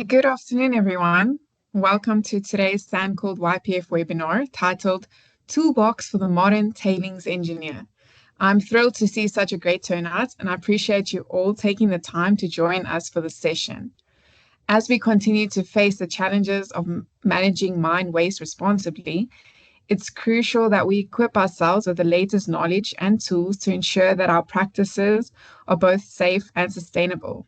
Good afternoon, everyone. Welcome to today's SANCOLD YPF webinar titled Toolbox for the Modern Tailings Engineer. I'm thrilled to see such a great turnout, and I appreciate you all taking the time to join us for the session. As we continue to face the challenges of managing mine waste responsibly, it's crucial that we equip ourselves with the latest knowledge and tools to ensure that our practices are both safe and sustainable.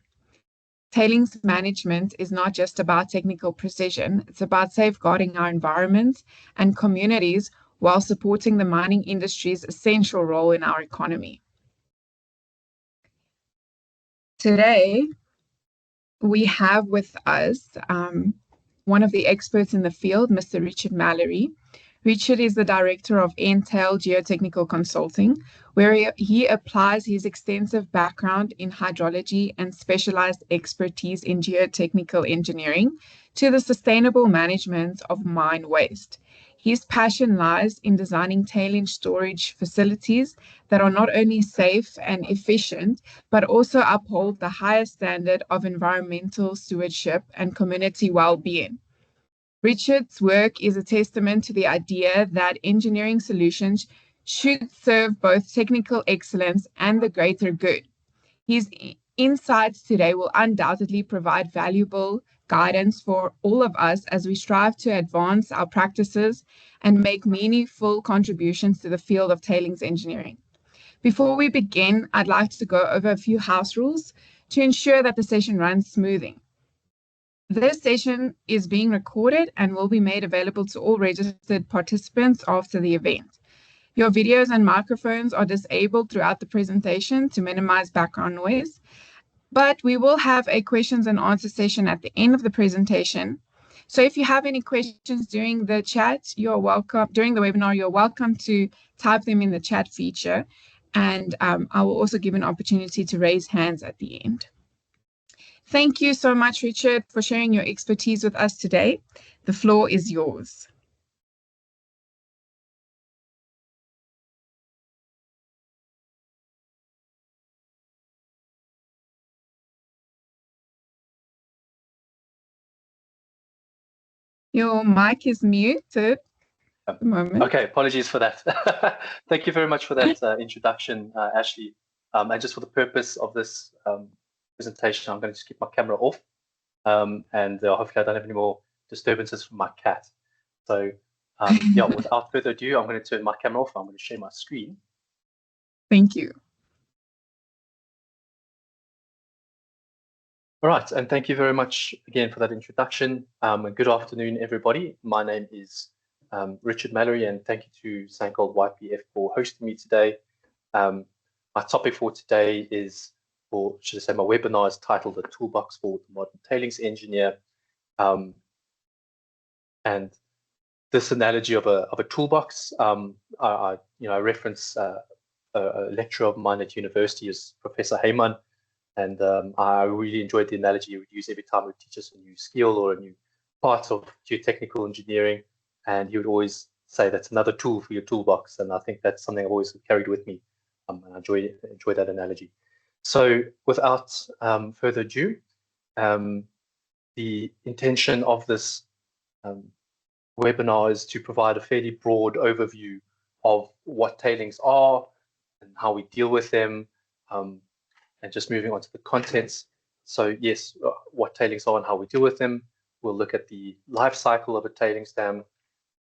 Tailings management is not just about technical precision, it's about safeguarding our environment and communities while supporting the mining industry's essential role in our economy. Today, we have with us one of the experts in the field, Mr. Richard Mallory. Richard is the director of Tailings Geotechnical Consulting, where he applies his extensive background in hydrology and specialized expertise in geotechnical engineering to the sustainable management of mine waste. His passion lies in designing tailings storage facilities that are not only safe and efficient, but also uphold the highest standard of environmental stewardship and community well-being. Richard's work is a testament to the idea that engineering solutions should serve both technical excellence and the greater good. His insights today will undoubtedly provide valuable guidance for all of us as we strive to advance our practices and make meaningful contributions to the field of tailings engineering. Before we begin, I'd like to go over a few house rules to ensure that the session runs smoothly. This session is being recorded and will be made available to all registered participants after the event. Your videos and microphones are disabled throughout the presentation to minimize background noise, but we will have a questions and answer session at the end of the presentation. So if you have any questions during the chat, you're welcome, during the webinar, you're welcome to type them in the chat feature, and I will also give an opportunity to raise hands at the end. Thank you so much, Richard, for sharing your expertise with us today. The floor is yours. Your mic is muted at the moment. Okay, apologies for that. Thank you very much for that introduction, Ashley. And just for the purpose of this presentation, I'm going to just keep my camera off, and hopefully I don't have any more disturbances from my cat. So yeah, without further ado, I'm going to turn my camera off. I'm going to share my screen. Thank you. All right, and thank you very much again for that introduction. And good afternoon, everybody. My name is Richard Mallory, and thank you to SANCOLD YPF for hosting me today. My topic for today is, or should I say, my webinar is titled "The Toolbox for the Modern Tailings Engineer." And this analogy of a toolbox, I reference a lecturer of mine at university, is Professor Heyman. And I really enjoyed the analogy he would use every time he would teach us a new skill or a new part of geotechnical engineering. And he would always say, that's another tool for your toolbox. And I think that's something I've always carried with me. And I enjoy that analogy. So without further ado, the intention of this webinar is to provide a fairly broad overview of what tailings are and how we deal with them. And just moving on to the contents. So yes, what tailings are and how we deal with them. We'll look at the life cycle of a tailings dam,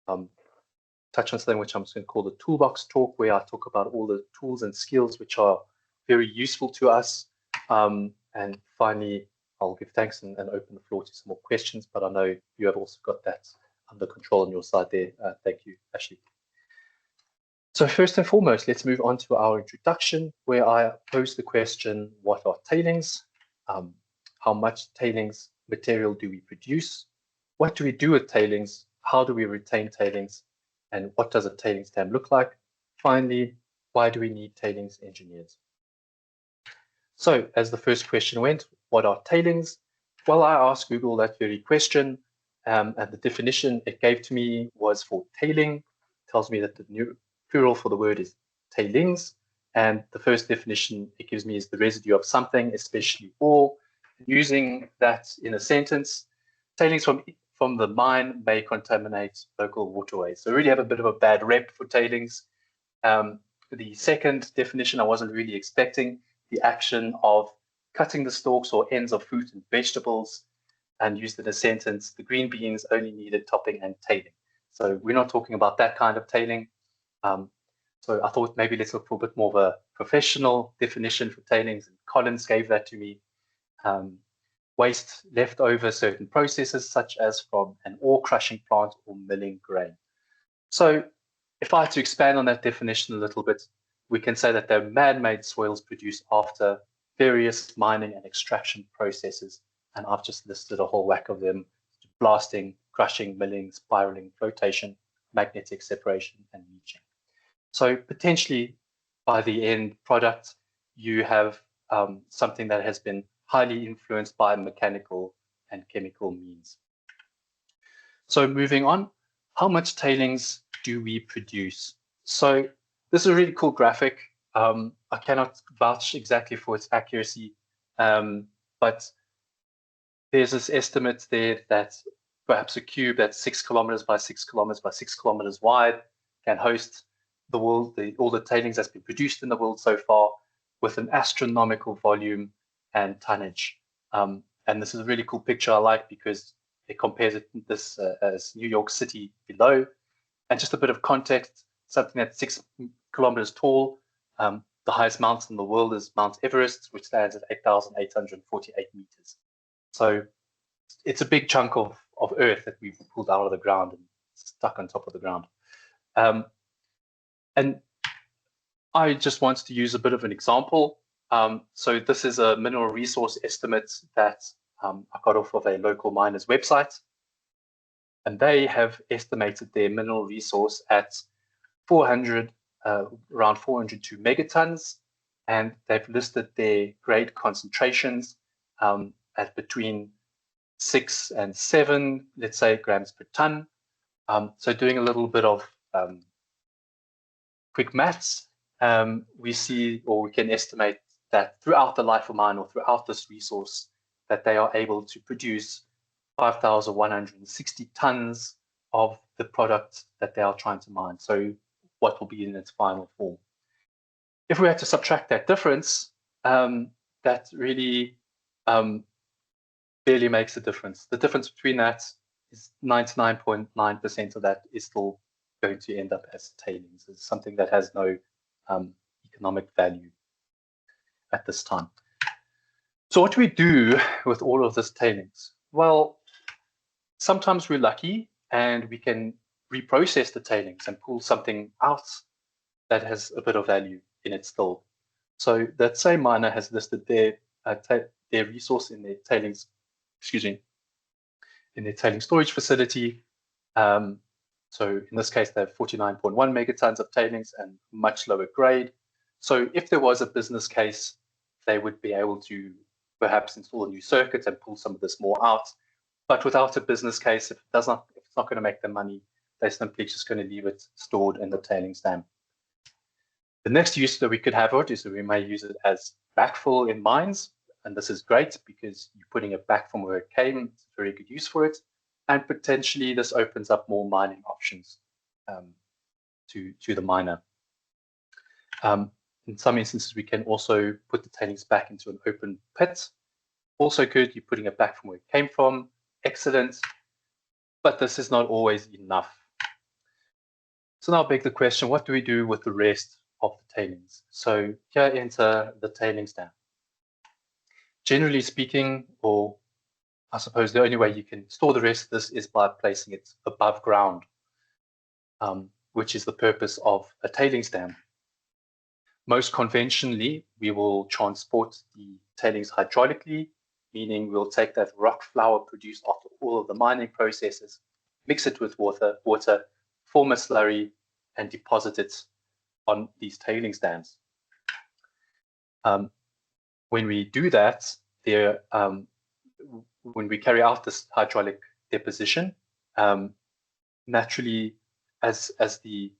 touch on something which I'm just going to call the toolbox talk, where I talk about all the tools and skills which are very useful to us. And finally, I'll give thanks and open the floor to some more questions, but I know you have also got that under control on your side there. Thank you, Ashley. So first and foremost, let's move on to our introduction, where I pose the question, what are tailings? How much tailings material do we produce? What do we do with tailings? How do we retain tailings? And what does a tailings dam look like? Finally, why do we need tailings engineers? So as the first question went, what are tailings? Well, I asked Google that very question, and the definition it gave to me was for tailing. It tells me that the new plural for the word is tailings, and the first definition it gives me is the residue of something, especially ore. Using that in a sentence, tailings from the mine may contaminate local waterways. So we really have a bit of a bad rep for tailings. The second definition I wasn't really expecting, the action of cutting the stalks or ends of fruit and vegetables, and used in a sentence, the green beans only needed topping and tailing. So we're not talking about that kind of tailing. So I thought maybe let's look for a bit more of a professional definition for tailings, and Collins gave that to me. Waste left over certain processes, such as from an ore crushing plant or milling grain. So if I had to expand on that definition a little bit, we can say that they're man-made soils produced after various mining and extraction processes. And I've just listed a whole whack of them: blasting, crushing, milling, spiraling, flotation, magnetic separation, and leaching. So potentially by the end product, you have something that has been highly influenced by mechanical and chemical means. So moving on, how much tailings do we produce? So this is a really cool graphic. I cannot vouch exactly for its accuracy, but there's this estimate there that perhaps a cube that's 6 kilometers by 6 kilometers by 6 kilometers wide can host the world, all the tailings that's been produced in the world so far, with an astronomical volume and tonnage. And this is a really cool picture I like, because it compares it this as New York City below. And just a bit of context, something that's 6 kilometers tall, the highest mountain in the world is Mount Everest, which stands at 8,848 meters. So it's a big chunk of earth that we've pulled out of the ground and stuck on top of the ground. And I just wanted to use a bit of an example. So this is a mineral resource estimate that I got off of a local miner's website. And they have estimated their mineral resource at around 402 megatons. And they've listed their grade concentrations at between 6 and 7, let's say, grams per ton. So doing a little bit of quick maths, we see, or we can estimate, that throughout the life of mine, or throughout this resource, that they are able to produce 5,160 tons of the product that they are trying to mine. So what will be in its final form. If we had to subtract that difference, that really barely makes a difference. The difference between that is 99.9% of that is still going to end up as tailings. It's something that has no economic value at this time. So what do we do with all of this tailings? Well, sometimes we're lucky and we can reprocess the tailings and pull something out that has a bit of value in it still. So that same miner has listed their resource in their tailings, in their tailings storage facility. So in this case, they have 49.1 megatons of tailings and much lower grade. So if there was a business case, they would be able to perhaps install a new circuit and pull some of this more out. But without a business case, if it's not going to make them money, they're simply just going to leave it stored in the tailings dam. The next use that we could have it is that we may use it as backfill in mines. And this is great because you're putting it back from where it came. It's a very good use for it. And potentially this opens up more mining options to the miner. In some instances, we can also put the tailings back into an open pit. Also good, you're putting it back from where it came from. Excellent. But this is not always enough. So now I beg the question, what do we do with the rest of the tailings? So here enter the tailings dam. Generally speaking, or I suppose the only way you can store the rest of this is by placing it above ground, which is the purpose of a tailings dam. Most conventionally, we will transport the tailings hydraulically, meaning we'll take that rock flour produced after all of the mining processes, mix it with water, form a slurry, and deposit it on these tailings dams. When we do that, when we carry out this hydraulic deposition, naturally, as the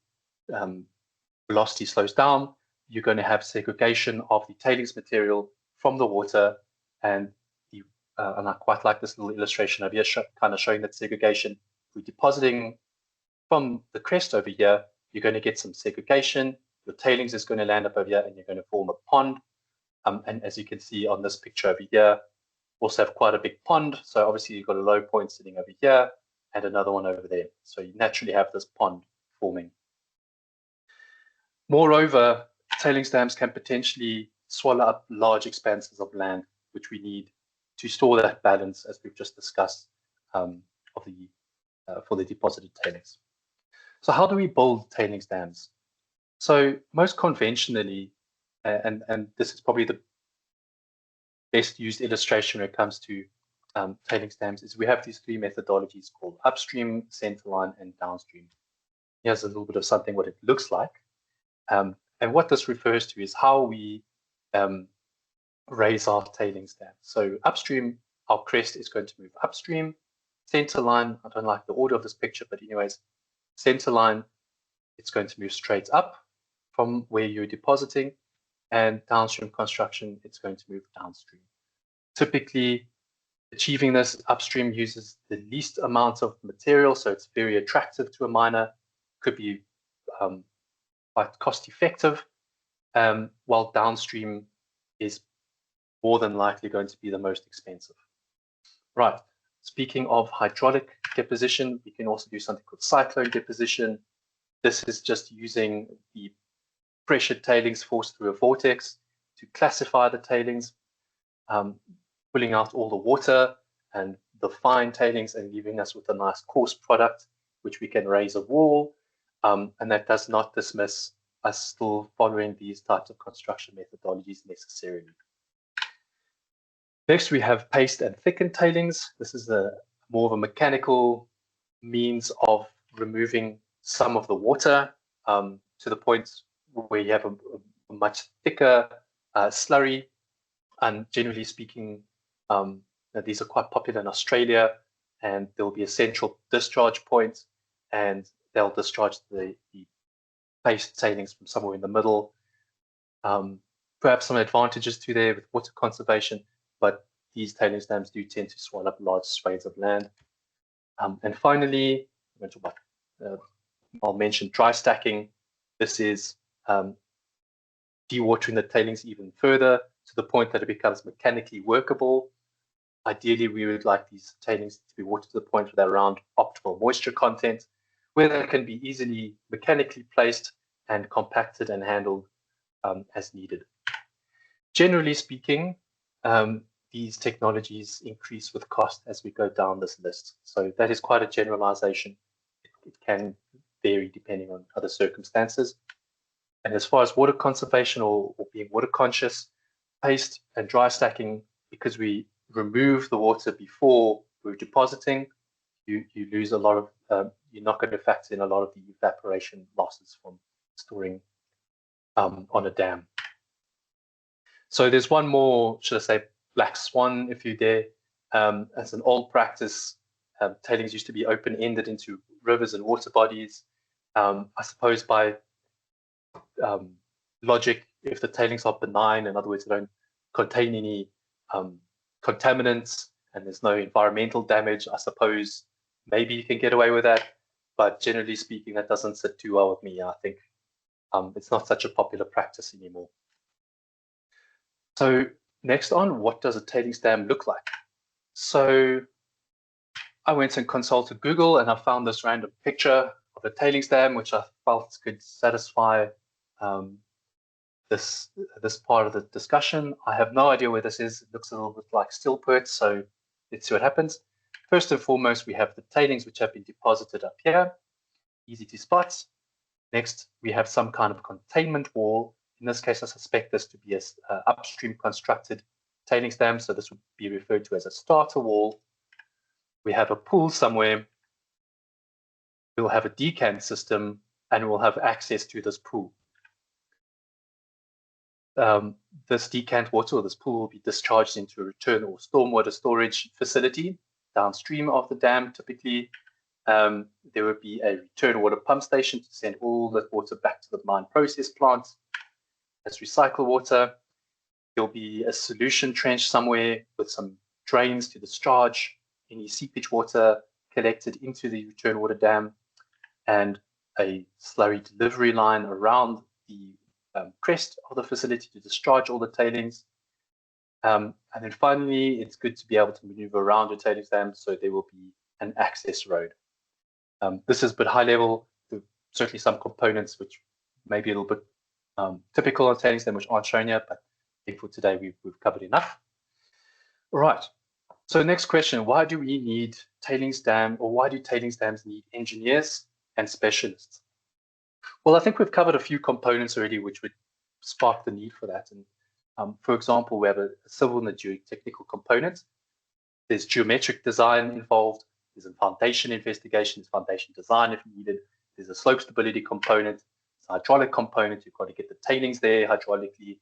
velocity slows down, you're going to have segregation of the tailings material from the water, and the and I quite like this little illustration over here, kind of showing that segregation. If we're depositing from the crest over here, you're going to get some segregation. Your tailings is going to land up over here, and you're going to form a pond. And as you can see on this picture over here, also have quite a big pond. So obviously you've got a low point sitting over here and another one over there. So you naturally have this pond forming. Moreover, tailings dams can potentially swallow up large expanses of land, which we need to store that balance, as we've just discussed, for the deposited tailings. So how do we build tailings dams? So most conventionally, and this is probably the best used illustration when it comes to tailings dams, is we have these three methodologies called upstream, centerline, and downstream. Here's a little bit of something what it looks like. And what this refers to is how we raise our tailings dam. So upstream, our crest is going to move upstream. Centerline, I don't like the order of this picture, but anyways, centerline, it's going to move straight up from where you're depositing, and downstream construction, it's going to move downstream. Typically, achieving this upstream uses the least amount of material, so it's very attractive to a miner, could be quite cost effective, while downstream is more than likely going to be the most expensive. Right, speaking of hydraulic deposition, we can also do something called cyclone deposition. This is just using the pressured tailings forced through a vortex to classify the tailings, pulling out all the water and the fine tailings and leaving us with a nice coarse product, which we can raise a wall. And that does not dismiss us still following these types of construction methodologies necessarily. Next, we have paste and thickened tailings. This is more of a mechanical means of removing some of the water to the point where you have a much thicker slurry. And generally speaking, these are quite popular in Australia, and there will be a central discharge point, and they'll discharge the paste tailings from somewhere in the middle. Perhaps some advantages to there with water conservation, but these tailings dams do tend to swallow up large swathes of land. And finally, I'll mention dry stacking. This is dewatering the tailings even further to the point that it becomes mechanically workable. Ideally, we would like these tailings to be watered to the point where they're around optimal moisture content, where they can be easily mechanically placed and compacted and handled as needed. Generally speaking, these technologies increase with cost as we go down this list. So that is quite a generalization. It can vary depending on other circumstances. And as far as water conservation or being water conscious, paste and dry stacking, because we remove the water before we're depositing, you lose a lot of, you're not going to factor in a lot of the evaporation losses from storing on a dam. So there's one more, should I say, black swan, if you dare. As an old practice, tailings used to be open-ended into rivers and water bodies. I suppose by logic, if the tailings are benign, in other words, they don't contain any contaminants and there's no environmental damage, I suppose maybe you can get away with that. But generally speaking, that doesn't sit too well with me. I think it's not such a popular practice anymore. So next on, what does a tailings dam look like? So I went and consulted Google and I found this random picture of a tailings dam, which I felt could satisfy this part of the discussion. I have no idea where this is. It looks a little bit like Stillpert, so let's see what happens. First and foremost, we have the tailings which have been deposited up here, easy to spot. Next, we have some kind of containment wall. In this case, I suspect this to be an upstream constructed tailings dam, so this would be referred to as a starter wall. We have a pool somewhere. We'll have a decant system, and we'll have access to this pool. This decant water or this pool will be discharged into a return or stormwater storage facility downstream of the dam. Typically, there would be a return water pump station to send all that water back to the mine process plant as recycled water. There'll be a solution trench somewhere with some drains to discharge any seepage water collected into the return water dam, and a slurry delivery line around the crest of the facility to discharge all the tailings. And then finally, it's good to be able to maneuver around your tailings dam, so there will be an access road. This is a bit high level. There are certainly some components which may be a little bit typical on tailings dam which aren't shown here, but I think for today we've covered enough. All right. So next question, why do we need tailings dam, or why do tailings dams need engineers and specialists? Well, I think we've covered a few components already which would spark the need for that. And for example, we have a civil and a geotechnical component. There's geometric design involved. There's a foundation investigation. There's foundation design if needed. There's a slope stability component. It's a hydraulic component. You've got to get the tailings there hydraulically.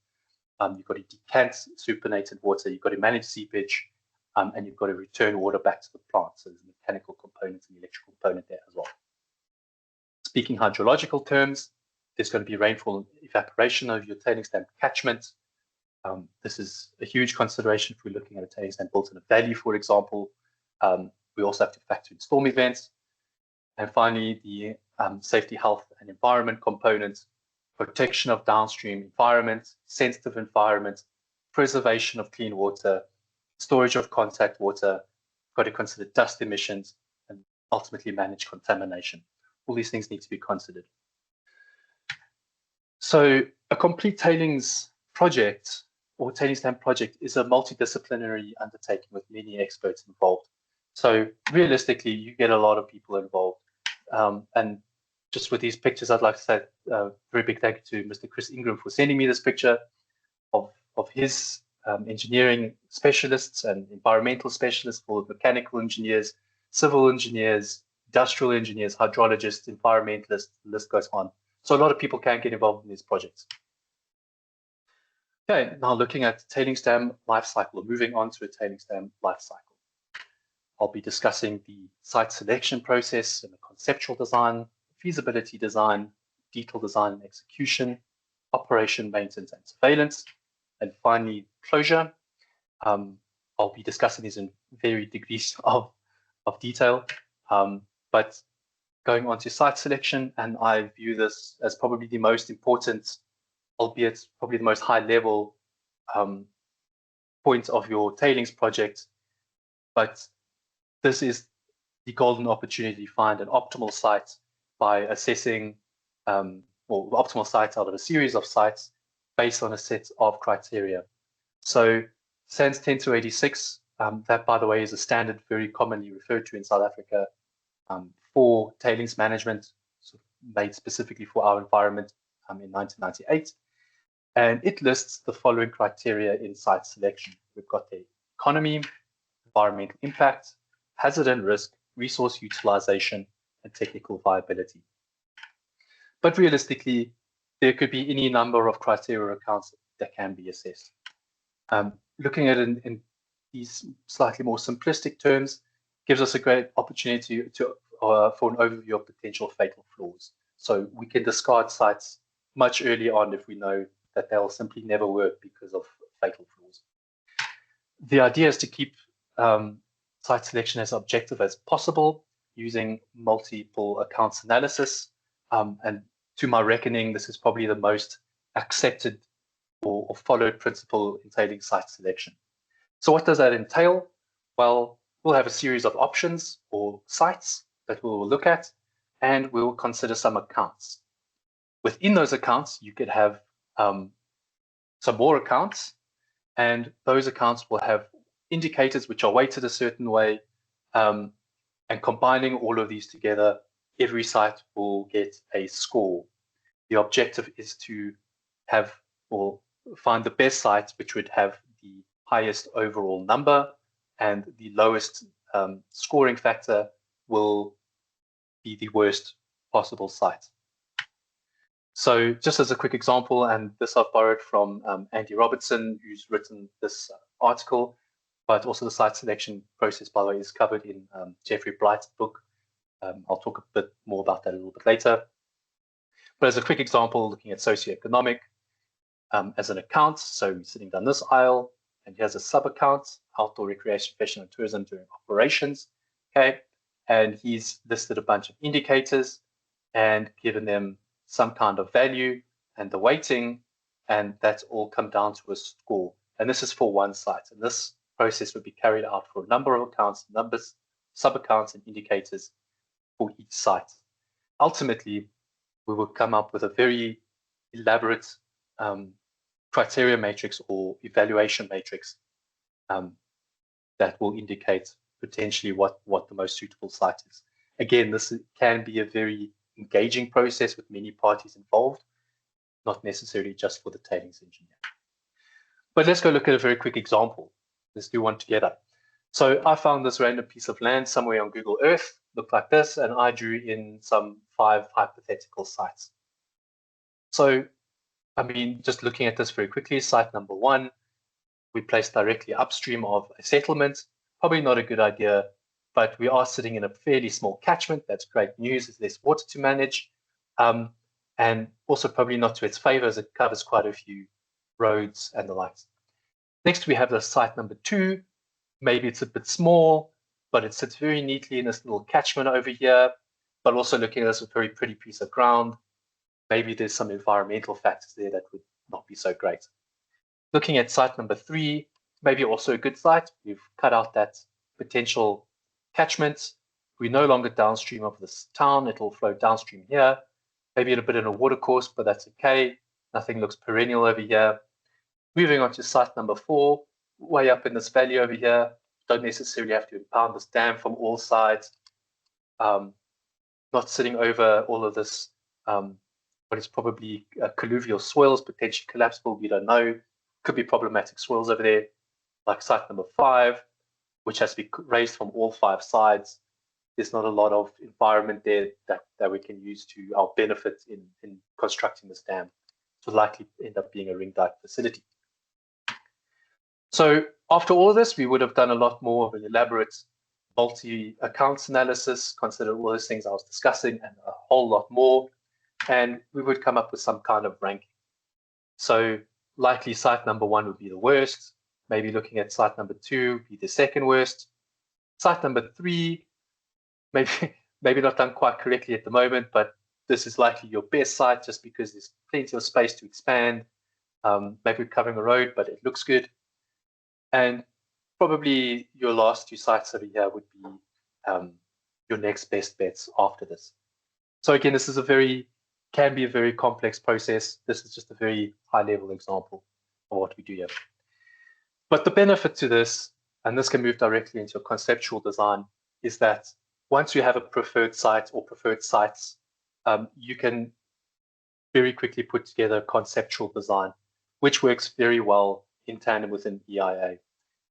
You've got to decant supernatant water. You've got to manage seepage. And you've got to return water back to the plant. So there's a mechanical component and electrical component there as well. Speaking hydrological terms, there's going to be rainfall and evaporation over your tailings dam catchment. This is a huge consideration if we're looking at a tailings dam built in a valley, for example. We also have to factor in storm events. And finally, the safety, health, and environment component, protection of downstream environment, sensitive environment, preservation of clean water, storage of contact water, got to consider dust emissions, and ultimately manage contamination. All these things need to be considered. So a complete tailings project or tailings dam project is a multidisciplinary undertaking with many experts involved. So realistically, you get a lot of people involved. And just with these pictures, I'd like to say a very big thank you to Mr. Chris Ingram for sending me this picture of his engineering specialists and environmental specialists, for mechanical engineers, civil engineers, industrial engineers, hydrologists, environmentalists, the list goes on. So a lot of people can get involved in these projects. Okay, now looking at tailings dam life cycle, moving on to a tailings dam life cycle. I'll be discussing the site selection process and the conceptual design, feasibility design, detailed design and execution, operation, maintenance, and surveillance, and finally closure. I'll be discussing these in varied degrees of detail, but going on to site selection, and I view this as probably the most important, albeit probably the most high level point of your tailings project. But this is the golden opportunity to find an optimal site by assessing, or the optimal site out of a series of sites based on a set of criteria. So SANS 10286, that by the way is a standard very commonly referred to in South Africa for tailings management, so made specifically for our environment in 1998. And it lists the following criteria in site selection. We've got the economy, environmental impact, hazard and risk, resource utilization, and technical viability. But realistically, there could be any number of criteria accounts that can be assessed. Looking at it in these slightly more simplistic terms gives us a great opportunity for an overview of potential fatal flaws. So we can discard sites much early on if we know that they'll simply never work because of fatal flaws. The idea is to keep site selection as objective as possible using multiple accounts analysis. And to my reckoning, this is probably the most accepted or followed principle in tailings site selection. So what does that entail? Well, we'll have a series of options or sites that we'll look at, and we'll consider some accounts. Within those accounts, you could have some more accounts, and those accounts will have indicators which are weighted a certain way, and combining all of these together, every site will get a score. The objective is to have or find the best sites which would have the highest overall number, and the lowest scoring factor will be the worst possible site. So just as a quick example, and this I've borrowed from Andy Robertson, who's written this article, but also the site selection process, by the way, is covered in Jeffrey Blight's book. I'll talk a bit more about that a little bit later. But as a quick example, looking at socioeconomic as an account, so sitting down this aisle, and he has a sub-account, outdoor recreation, fishing, and tourism during operations. Okay, and he's listed a bunch of indicators and given them some kind of value and the weighting, and that's all come down to a score. And this is for one site, and this process would be carried out for a number of accounts, numbers, sub-accounts, and indicators for each site. Ultimately, we will come up with a very elaborate criteria matrix or evaluation matrix that will indicate potentially what the most suitable site is. Again, this can be a very engaging process with many parties involved, not necessarily just for the tailings engineer. But let's go look at a very quick example. Let's do one together. So I found this random piece of land somewhere on Google Earth, looked like this, and I drew in some 5 hypothetical sites. So, I mean, just looking at this very quickly, site number 1, we placed directly upstream of a settlement. Probably not a good idea, but we are sitting in a fairly small catchment. That's great news. There's less water to manage. And also probably not to its favor as it covers quite a few roads and the likes. Next, we have the site number 2. Maybe it's a bit small, but it sits very neatly in this little catchment over here, but also looking at this, a very pretty piece of ground. Maybe there's some environmental factors there that would not be so great. Looking at site number 3, maybe also a good site. We've cut out that potential catchment. We're no longer downstream of this town. It'll flow downstream here. Maybe a bit in a water course, but that's okay. Nothing looks perennial over here. Moving on to site number 4, way up in this valley over here. Don't necessarily have to impound this dam from all sides. Not sitting over all of this, what is probably colluvial swells, potentially collapsible, we don't know. Could be problematic swells over there, like site number 5, which has to be raised from all 5 sides. There's not a lot of environment there that we can use to our benefit in constructing this dam. It will likely end up being a ring dike facility. So after all of this, we would have done a lot more of an elaborate multi-accounts analysis, consider all those things I was discussing and a whole lot more, and we would come up with some kind of ranking. So likely site number 1 would be the worst, maybe looking at site number 2 be the second worst. Site number 3, maybe not done quite correctly at the moment, but this is likely your best site just because there's plenty of space to expand. Maybe we're covering a road, but it looks good. And probably your last 2 sites over here would be your next best bets after this. So again, this is can be a very complex process. This is just a very high-level example of what we do here. But the benefit to this, and this can move directly into a conceptual design, is that once you have a preferred site or preferred sites, you can very quickly put together a conceptual design, which works very well in tandem with an EIA.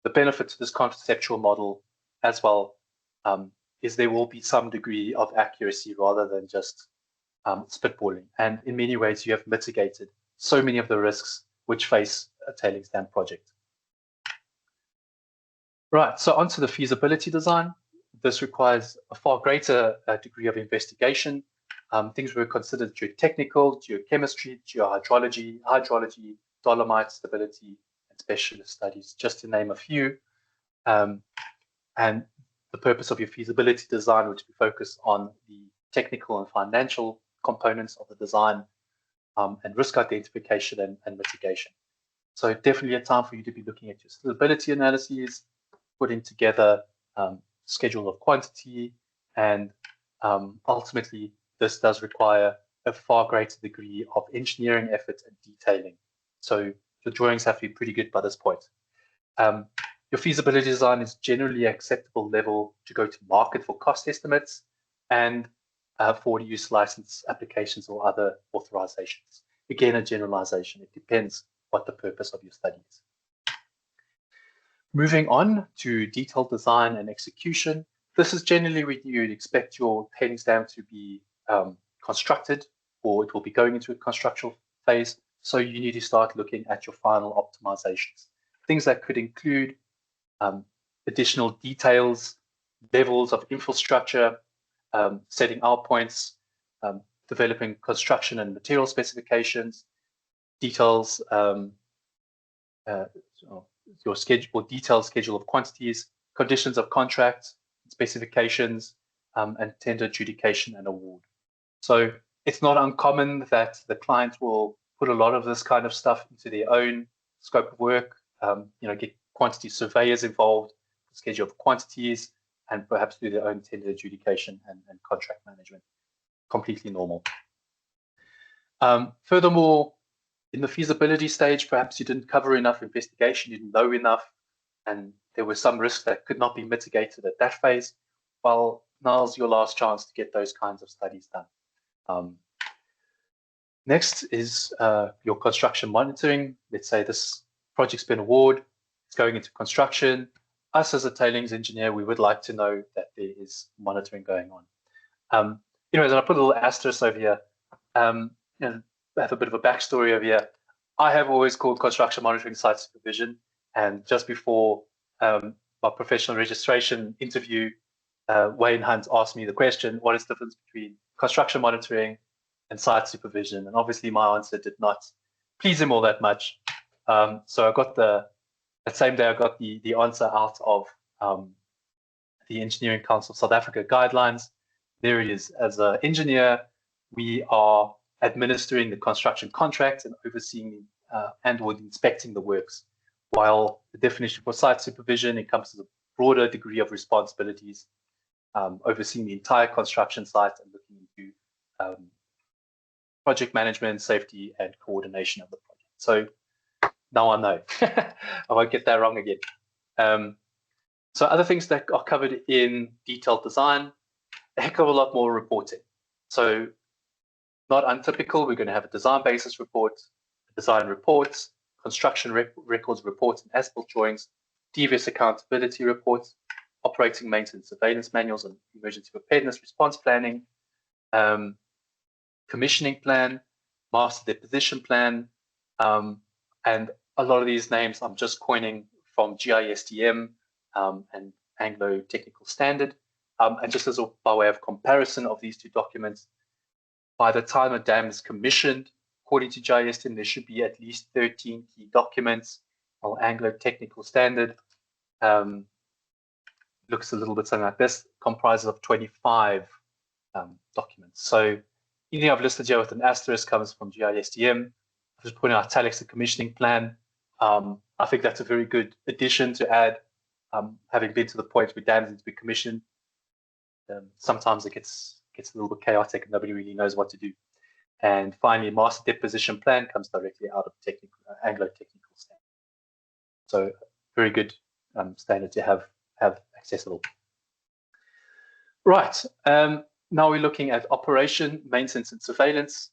The benefit to this conceptual model as well is there will be some degree of accuracy rather than just spitballing. And in many ways, you have mitigated so many of the risks which face a tailings dam project. Right, so onto the feasibility design. This requires a far greater degree of investigation. Things were considered geotechnical, geochemistry, geohydrology, hydrology, dolomite stability, and specialist studies, just to name a few. And the purpose of your feasibility design would be focused on the technical and financial components of the design and risk identification and mitigation. So definitely a time for you to be looking at your stability analyses, putting together schedule of quantity, and ultimately this does require a far greater degree of engineering effort and detailing. So the drawings have to be pretty good by this point. Your feasibility design is generally acceptable level to go to market for cost estimates and for use license applications or other authorizations. Again, a generalization. It depends what the purpose of your study is. Moving on to detailed design and execution. This is generally where you would expect your tailings dam to be constructed, or it will be going into a construction phase. So you need to start looking at your final optimizations. Things that could include additional details, levels of infrastructure, setting out points, developing construction and material specifications, details, your schedule, detailed schedule of quantities, conditions of contracts, specifications, and tender adjudication and award. So it's not uncommon that the client will put a lot of this kind of stuff into their own scope of work, get quantity surveyors involved, schedule of quantities, and perhaps do their own tender adjudication and contract management. Completely normal. Furthermore, in the feasibility stage, perhaps you didn't cover enough investigation, you didn't know enough, and there were some risks that could not be mitigated at that phase. Well, now's your last chance to get those kinds of studies done. Next is your construction monitoring. Let's say this project's been awarded, it's going into construction. Us as a tailings engineer, we would like to know that there is monitoring going on. Anyways, I put a little asterisk over here. I have a bit of a backstory over here. I have always called construction monitoring site supervision, and just before my professional registration interview, Wayne Hunt asked me the question, what is the difference between construction monitoring and site supervision? And obviously my answer did not please him all that much. So I got that same day I got the answer out of the Engineering Council of South Africa guidelines. There it is. As an engineer, we are administering the construction contract and overseeing and/or inspecting the works, while the definition for site supervision encompasses a broader degree of responsibilities, overseeing the entire construction site and looking into project management, safety, and coordination of the project. So now I know. I won't get that wrong again. So other things that are covered in detailed design, a heck of a lot more reporting. So not untypical, we're going to have a design basis report, design reports, construction records reports and as-built drawings, devious accountability reports, operating maintenance surveillance manuals and emergency preparedness response planning, commissioning plan, master deposition plan, and a lot of these names I'm just coining from GISTM and Anglo Technical Standard. And just as by way of comparison of these two documents, by the time a dam is commissioned, according to GISTM, there should be at least 13 key documents. While Anglo Technical Standard looks a little bit something like this, comprises of 25 documents. So anything I've listed here with an asterisk comes from GISTM. I've just put in italics the commissioning plan. I think that's a very good addition to add, having been to the point where dams need to be commissioned. Sometimes it gets a little bit chaotic and nobody really knows what to do. And finally, master deposition plan comes directly out of Anglo Technical Standard. So very good standard to have accessible. Right, now we're looking at operation, maintenance and surveillance.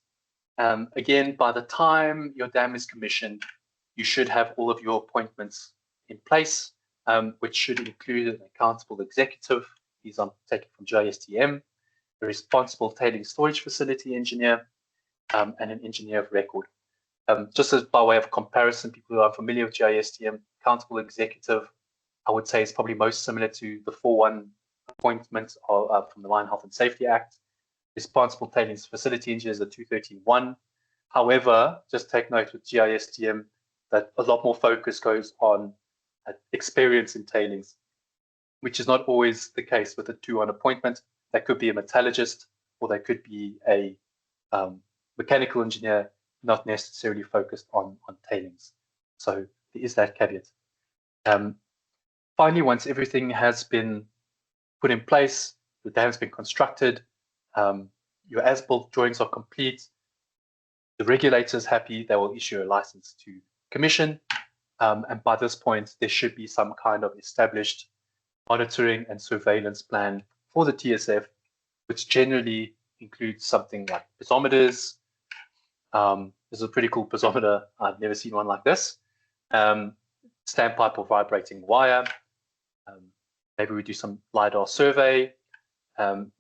Again, by the time your dam is commissioned, you should have all of your appointments in place, which should include an accountable executive. These are taken from GISTM, a responsible tailings storage facility engineer, and an engineer of record. Just as by way of comparison, people who are familiar with GISTM, accountable executive, I would say is probably most similar to the 4.1 appointment from the Mine Health and Safety Act. Responsible tailings facility engineer is the 213.1. However, just take note with GISTM that a lot more focus goes on experience in tailings, which is not always the case with a 2.1 appointment. That could be a metallurgist, or they could be a mechanical engineer, not necessarily focused on tailings. So there is that caveat. Finally, once everything has been put in place, the dam's been constructed, your as-built drawings are complete, the regulator's happy, they will issue a license to commission. And by this point, there should be some kind of established monitoring and surveillance plan for the TSF, which generally includes something like piezometers. This is a pretty cool piezometer. I've never seen one like this. Standpipe or vibrating wire. Maybe we do some LiDAR survey.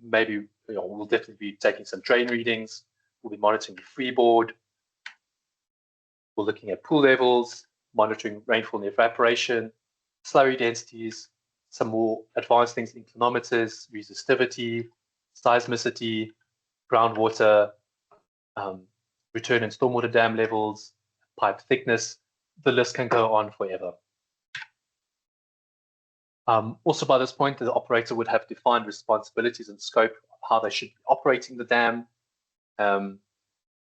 Maybe we'll definitely be taking some drain readings. We'll be monitoring the freeboard. We're looking at pool levels, monitoring rainfall and evaporation, slurry densities, some more advanced things, inclinometers, resistivity, seismicity, groundwater, return and stormwater dam levels, pipe thickness. The list can go on forever. Also, by this point, the operator would have defined responsibilities and scope of how they should be operating the dam.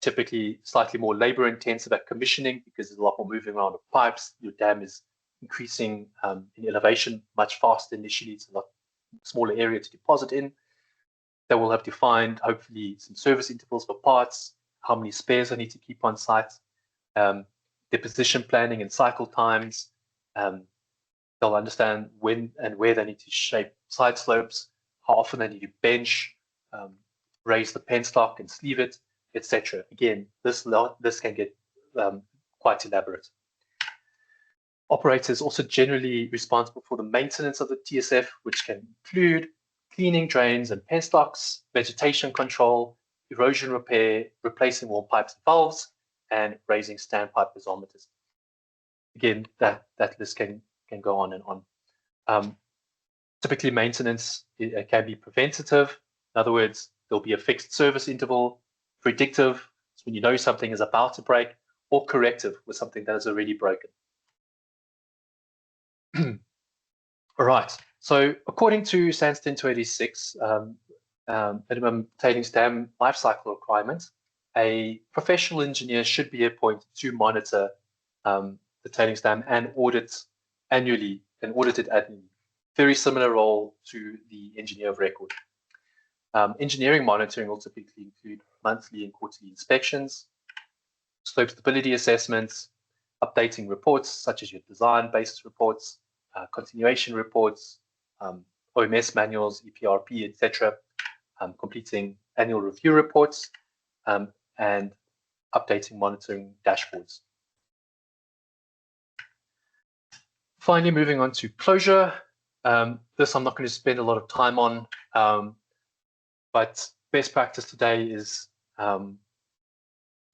Typically slightly more labor intensive at commissioning because there's a lot more moving around of pipes. Your dam is increasing in elevation much faster initially. It's a lot smaller area to deposit in. They will have defined, hopefully, some service intervals for parts, how many spares I need to keep on site, deposition planning and cycle times. They'll understand when and where they need to shape side slopes, how often they need to bench, raise the penstock and sleeve it, etc. Again, this can get quite elaborate. Operators also generally responsible for the maintenance of the TSF, which can include cleaning drains and penstocks, vegetation control, erosion repair, replacing wall pipes and valves, and raising standpipe gasometers. Again, that list can go on and on. Typically, maintenance can be preventative. In other words, there'll be a fixed service interval. Predictive is when you know something is about to break, or corrective with something that is already broken. All right. So according to SANS 10286, minimum tailings dam life cycle requirements, a professional engineer should be appointed to monitor the tailings dam and audited annually. Very similar role to the engineer of record. Engineering monitoring will typically include monthly and quarterly inspections, slope stability assessments, updating reports such as your design basis reports, continuation reports, OMS manuals, EPRP, etc., completing annual review reports, and updating monitoring dashboards. Finally, moving on to closure. This I'm not going to spend a lot of time on, but best practice today is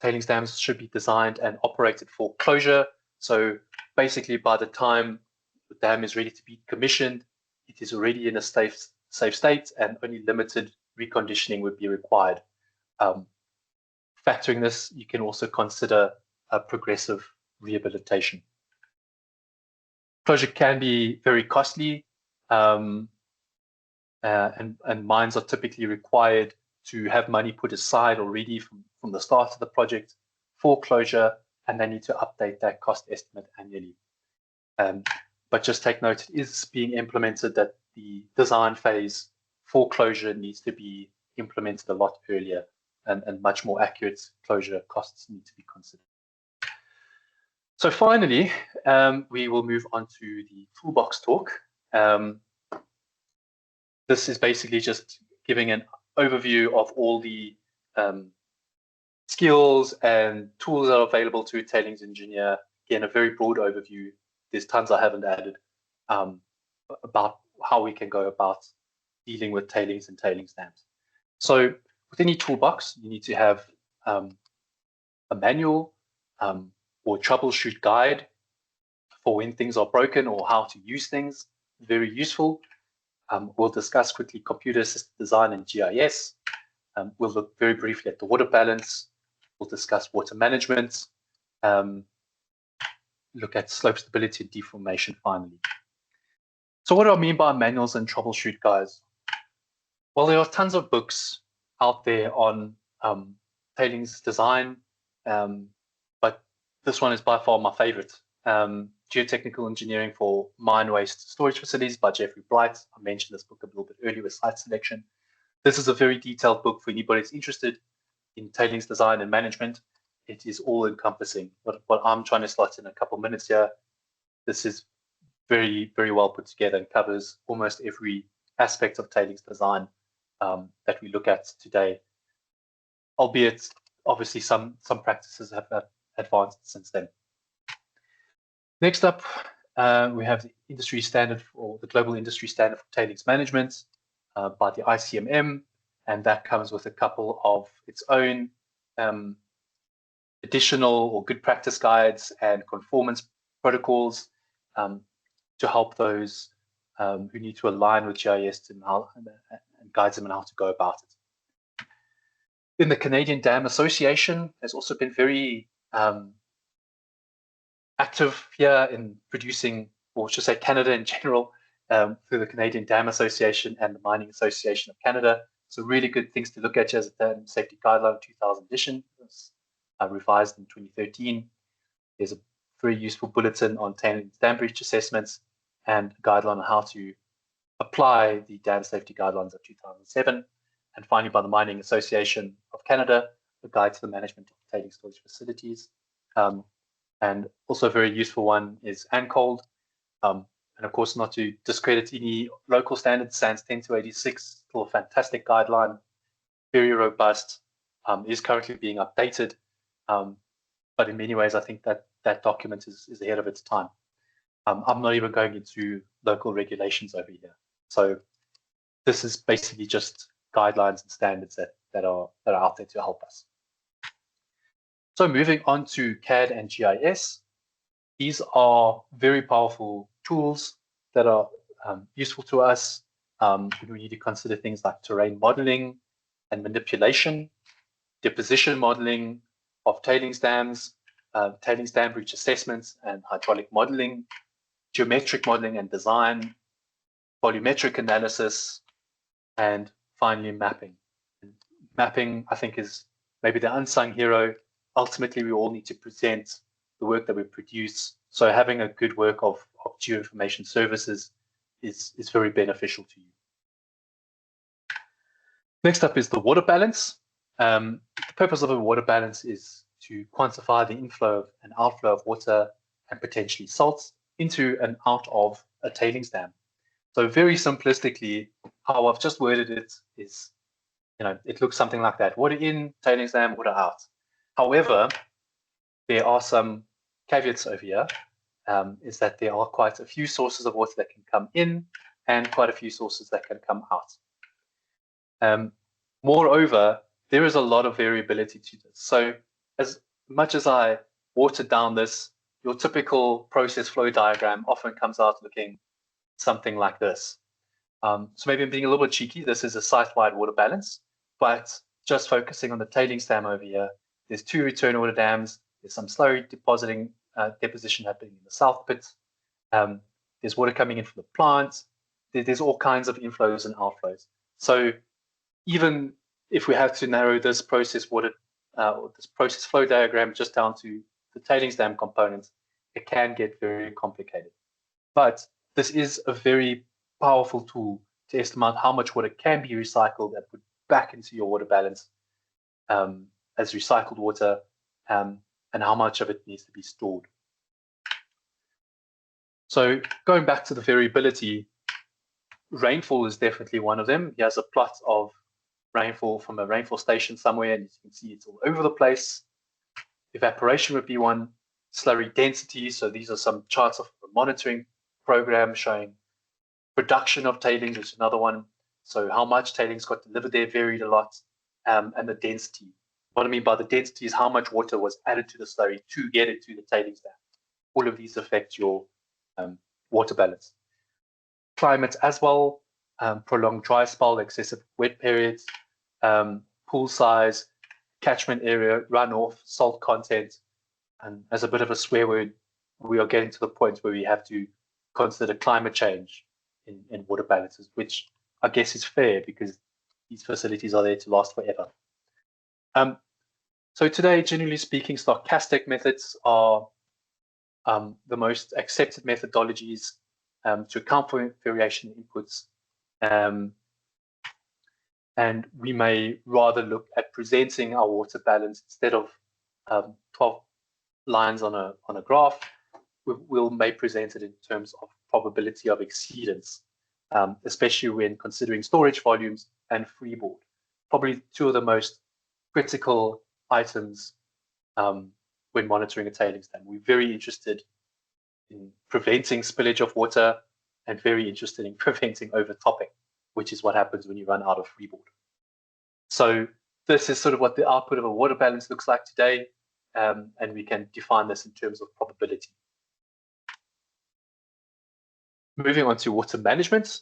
tailings dams should be designed and operated for closure. So basically, by the time the dam is ready to be commissioned, it is already in a safe state, and only limited reconditioning would be required. Factoring this, you can also consider a progressive rehabilitation. Closure can be very costly, and mines are typically required to have money put aside already from the start of the project for closure, and they need to update that cost estimate annually. But just take note, it is being implemented that the design phase for closure needs to be implemented a lot earlier, and much more accurate closure costs need to be considered. So finally, we will move on to the toolbox talk. This is basically just giving an overview of all the skills and tools that are available to a tailings engineer. Again, a very broad overview. There's tons I haven't added about how we can go about dealing with tailings and tailings dams. So with any toolbox, you need to have a manual or troubleshoot guide for when things are broken or how to use things. Very useful. We'll discuss quickly computer assisted design and GIS. We'll look very briefly at the water balance. We'll discuss water management. Look at slope stability and deformation finally. So what do I mean by manuals and troubleshoot guides? Well, there are tons of books out there on tailings design, but this one is by far my favorite. Geotechnical Engineering for Mine Waste Storage Facilities by Jeffrey Blight. I mentioned this book a little bit earlier with site selection. This is a very detailed book for anybody that's interested in tailings design and management. It is all encompassing. What I'm trying to slot in a couple of minutes here, this is very, very well put together and covers almost every aspect of tailings design that we look at today, albeit obviously some practices have advanced since then. Next up, we have the industry standard or the global industry standard for tailings management by the ICMM, and that comes with a couple of its own additional or good practice guides and conformance protocols to help those who need to align with GIS and guides them on how to go about it. In the Canadian Dam Association has also been very active here in producing, or should say Canada in general, through the Canadian Dam Association and the Mining Association of Canada. So really good things to look at as a dam safety guideline 2000 edition. It was revised in 2013. There's a very useful bulletin on tailings dam breach assessments and a guideline on how to apply the dam safety guidelines of 2007. And finally, by the Mining Association of Canada, a guide to the management of tailings storage facilities. And also a very useful one is SANCOLD. And of course, not to discredit any local standards, SANS 10286, still a fantastic guideline, very robust, is currently being updated. But in many ways, I think that that document is ahead of its time. I'm not even going into local regulations over here. So this is basically just guidelines and standards that are out there to help us. So moving on to CAD and GIS, these are very powerful tools that are useful to us. We need to consider things like terrain modeling and manipulation, deposition modeling of tailings dams, tailings dam breach assessments and hydraulic modeling, geometric modeling and design, volumetric analysis, and finally mapping. And mapping, I think, is maybe the unsung hero. Ultimately, we all need to present the work that we produce. So having a good work of geoinformation services is very beneficial to you. Next up is the water balance. The purpose of a water balance is to quantify the inflow and outflow of water and potentially salts into and out of a tailings dam. So very simplistically, how I've just worded it is, it looks something like that. Water in, tailings dam, water out. However, there are some caveats over here, is that there are quite a few sources of water that can come in and quite a few sources that can come out. Moreover, there is a lot of variability to this. So as much as I watered down this, your typical process flow diagram often comes out looking something like this. So maybe I'm being a little bit cheeky. This is a site-wide water balance, but just focusing on the tailings dam over here, there's 2 return water dams. There's some slurry deposition happening in the south pit. There's water coming in from the plant. There's all kinds of inflows and outflows. So even if we have to narrow this process flow diagram just down to the tailings dam components, it can get very complicated. But this is a very powerful tool to estimate how much water can be recycled and put back into your water balance as recycled water, and how much of it needs to be stored. So going back to the variability, rainfall is definitely one of them. Here's a plot of rainfall from a rainfall station somewhere, and you can see it's all over the place. Evaporation would be one. Slurry density, so these are some charts of a monitoring program showing production of tailings, which is another one. So how much tailings got delivered there varied a lot, and the density. What I mean by the density is how much water was added to the slurry to get it to the tailings dam. All of these affect your water balance. Climate as well, prolonged dry spell, excessive wet periods, pool size, catchment area, runoff, salt content, and as a bit of a swear word, we are getting to the point where we have to consider climate change in water balances, which I guess is fair because these facilities are there to last forever. So today, generally speaking, stochastic methods are the most accepted methodologies to account for variation in inputs. And we may rather look at presenting our water balance instead of 12 lines on a graph. We'll may present it in terms of probability of exceedance, especially when considering storage volumes and freeboard. Probably 2 of the most critical items when monitoring a tailings dam. We're very interested in preventing spillage of water and very interested in preventing overtopping, which is what happens when you run out of freeboard. So this is sort of what the output of a water balance looks like today, and we can define this in terms of probability. Moving on to water management,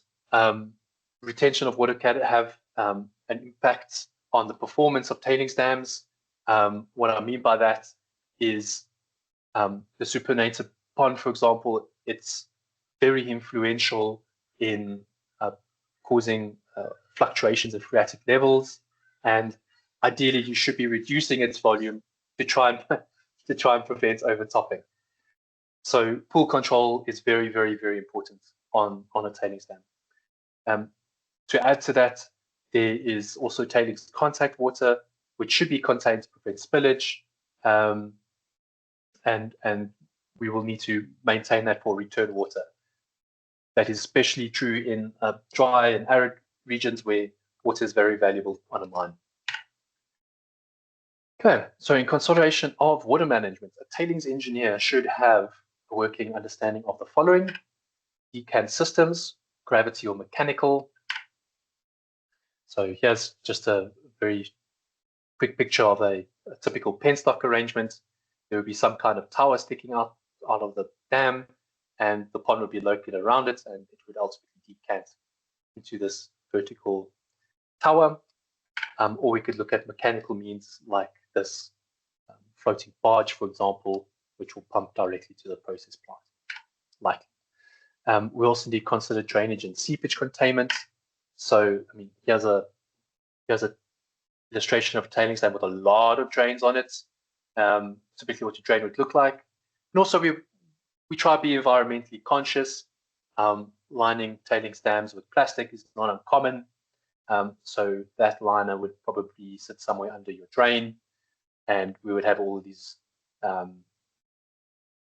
retention of water can have an impact on the performance of tailings dams. What I mean by that is the supernatant pond, for example, it's very influential in causing fluctuations in phreatic levels, and ideally you should be reducing its volume to try and prevent overtopping. So pool control is very, very, very important on a tailings dam. To add to that, there is also tailings contact water, which should be contained to prevent spillage, and we will need to maintain that for return water. That is especially true in dry and arid regions where water is very valuable on a mine. Okay, so in consideration of water management, a tailings engineer should have a working understanding of the following: decant systems, gravity or mechanical. So here's just a very quick picture of a typical penstock arrangement. There would be some kind of tower sticking out of the dam, and the pond would be located around it, and it would ultimately decant into this vertical tower. Or we could look at mechanical means like this floating barge, for example, which will pump directly to the process plant. We also need to consider drainage and seepage containment. So, I mean, here's a illustration of a tailings dam with a lot of drains on it. Typically, what a drain would look like. And also, we try to be environmentally conscious. Lining tailings dams with plastic is not uncommon. So that liner would probably sit somewhere under your drain, and we would have all of these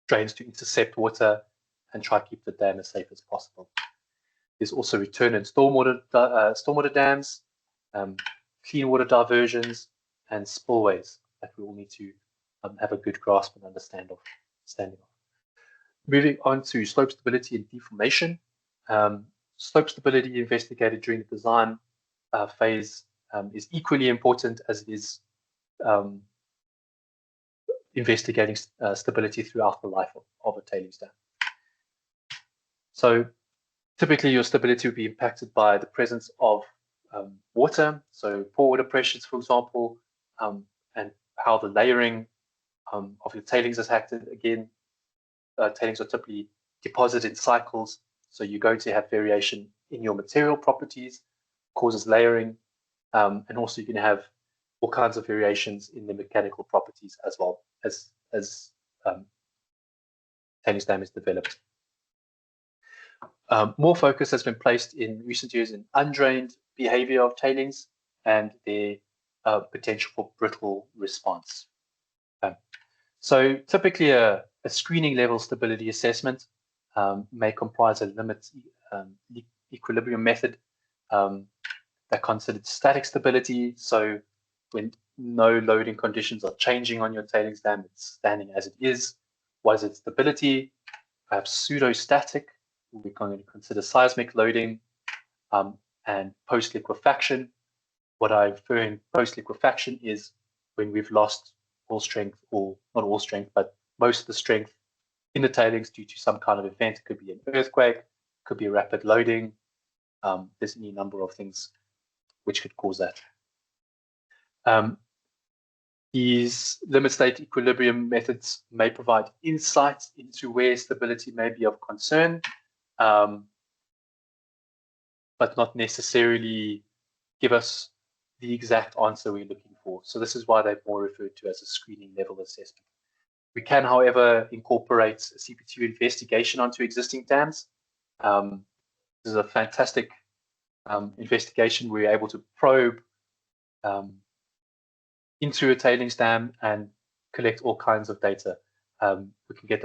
drains to intercept water and try to keep the dam as safe as possible. There's also return and stormwater dams, clean water diversions, and spillways that we all need to have a good grasp and understanding of. Moving on to slope stability and deformation. Slope stability investigated during the design phase is equally important as it is investigating stability throughout the life of a tailings dam. So typically your stability would be impacted by the presence of water, so pore water pressures, for example, and how the layering of your tailings is acted. Again, tailings are typically deposited in cycles, so you're going to have variation in your material properties, causes layering, and also you can have all kinds of variations in the mechanical properties as well as tailings dam is developed. More focus has been placed in recent years in undrained behavior of tailings and their potential for brittle response. So typically a screening level stability assessment may comprise a limit equilibrium method that considered static stability. So when no loading conditions are changing on your tailings dam, it's standing as it is. What is its stability? Perhaps pseudo-static. We're going to consider seismic loading and post-liquefaction. What I refer in post-liquefaction is when we've lost all strength, or not all strength, but most of the strength in the tailings due to some kind of event. It could be an earthquake, could be a rapid loading. There's any number of things which could cause that. These limit state equilibrium methods may provide insights into where stability may be of concern, but not necessarily give us the exact answer we're looking for. So this is why they're more referred to as a screening level assessment. We can, however, incorporate a CP2 investigation onto existing dams. This is a fantastic investigation. We're able to probe into a tailings dam and collect all kinds of data. We can get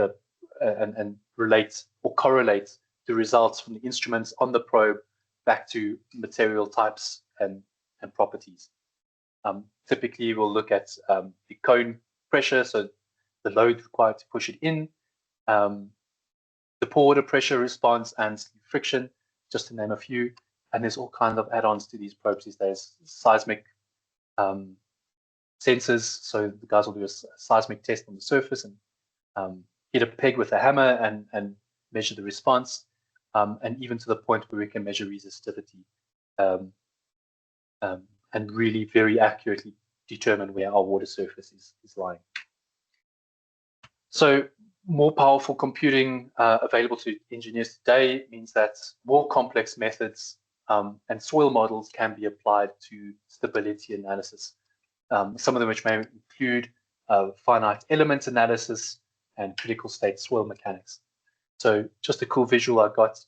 and relate or correlate the results from the instruments on the probe back to material types and properties. Typically, we'll look at the cone pressure, so the load required to push it in, the pore water pressure response, and friction, just to name a few. And there's all kinds of add-ons to these probes these days. Seismic sensors, so the guys will do a seismic test on the surface and hit a peg with a hammer and measure the response, and even to the point where we can measure resistivity and really very accurately determine where our water surface is lying. So more powerful computing available to engineers today means that more complex methods and soil models can be applied to stability analysis. Some of them which may include finite element analysis and critical state soil mechanics. So just a cool visual I got,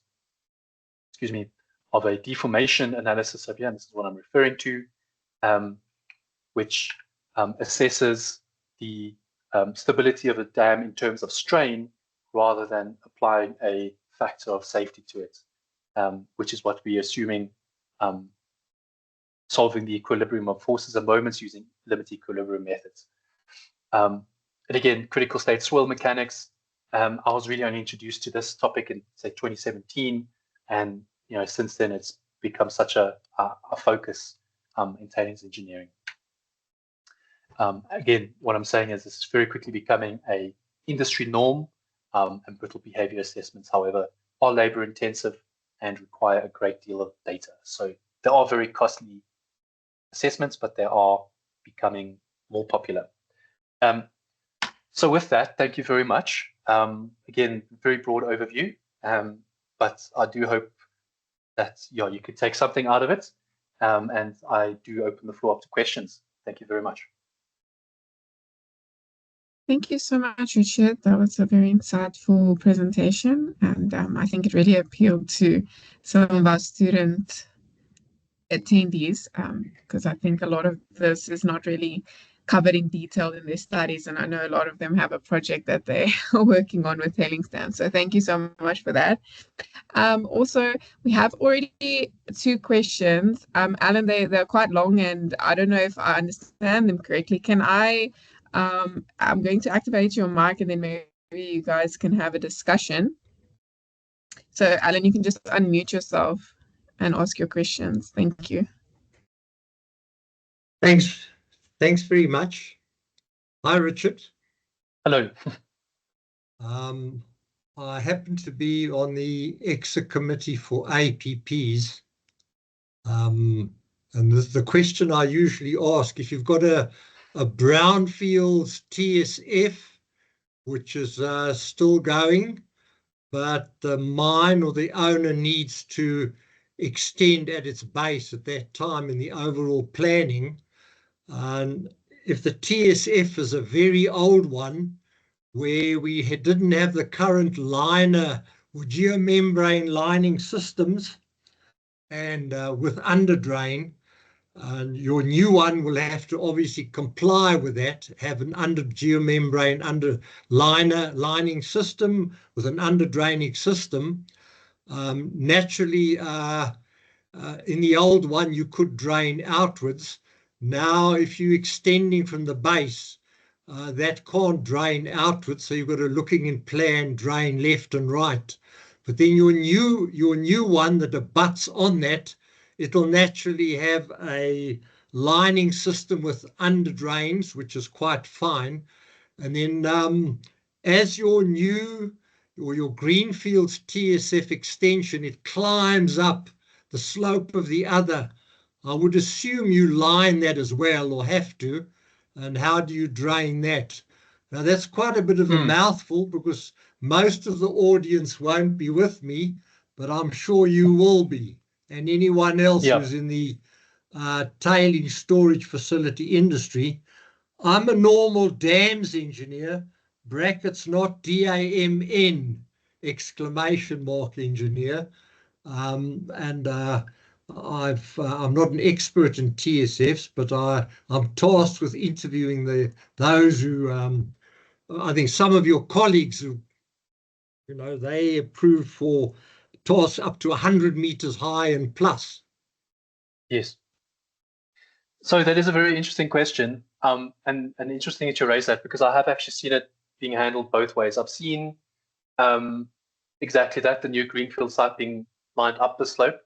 excuse me, of a deformation analysis over here, and this is what I'm referring to, which assesses the stability of a dam in terms of strain rather than applying a factor of safety to it, which is what we're assuming solving the equilibrium of forces and moments using limit equilibrium methods. And again, critical state soil mechanics. I was really only introduced to this topic in, say, 2017, and since then it's become such a focus in tailings engineering. Again, what I'm saying is this is very quickly becoming a industry norm, and brittle behavior assessments, however, are labor intensive and require a great deal of data. So they are very costly assessments, but they are becoming more popular. So with that, thank you very much. Again, very broad overview, but I do hope that you could take something out of it, and I do open the floor up to questions. Thank you very much. Thank you so much, Richard. That was a very insightful presentation, and I think it really appealed to some of our student attendees, because I think a lot of this is not really covered in detail in their studies, and I know a lot of them have a project that they are working on with tailings dams. So thank you so much for that. Also, we have already 2 questions. Alan, they're quite long, and I don't know if I understand them correctly. Can I'm going to activate your mic, and then maybe you guys can have a discussion. So Alan, you can just unmute yourself and ask your questions. Thank you. Thanks very much. Hi, Richard. Hello. I happen to be on the EXA committee for APPs. And the question I usually ask, if you've got a brownfields TSF, which is still going, but the mine or the owner needs to extend at its base at that time in the overall planning, and if the TSF is a very old one, where we didn't have the current liner or geomembrane lining systems, and with underdrain, and your new one will have to obviously comply with that, have an geomembrane lining system with an underdraining system. Naturally, in the old one, you could drain outwards. Now, if you're extending from the base, that can't drain outwards, so you've got to looking in plan, drain left and right. But then your new one that abuts on that, it'll naturally have a lining system with underdrains, which is quite fine. And then as your new or your greenfields TSF extension, it climbs up the slope of the other. I would assume you line that as well, or have to. And how do you drain that? Now, that's quite a bit of a mouthful, because most of the audience won't be with me, but I'm sure you will be. And anyone else who's in the tailing storage facility industry. I'm a normal dams engineer, brackets not DAMN, exclamation mark engineer. I'm not an expert in TSFs, but I'm tasked with interviewing those who, I think some of your colleagues who, they approved for tasks up to 100 meters high and plus. Yes. So that is a very interesting question, and interesting that you raised that, because I have actually seen it being handled both ways. I've seen exactly that, the new greenfield site being lined up the slope.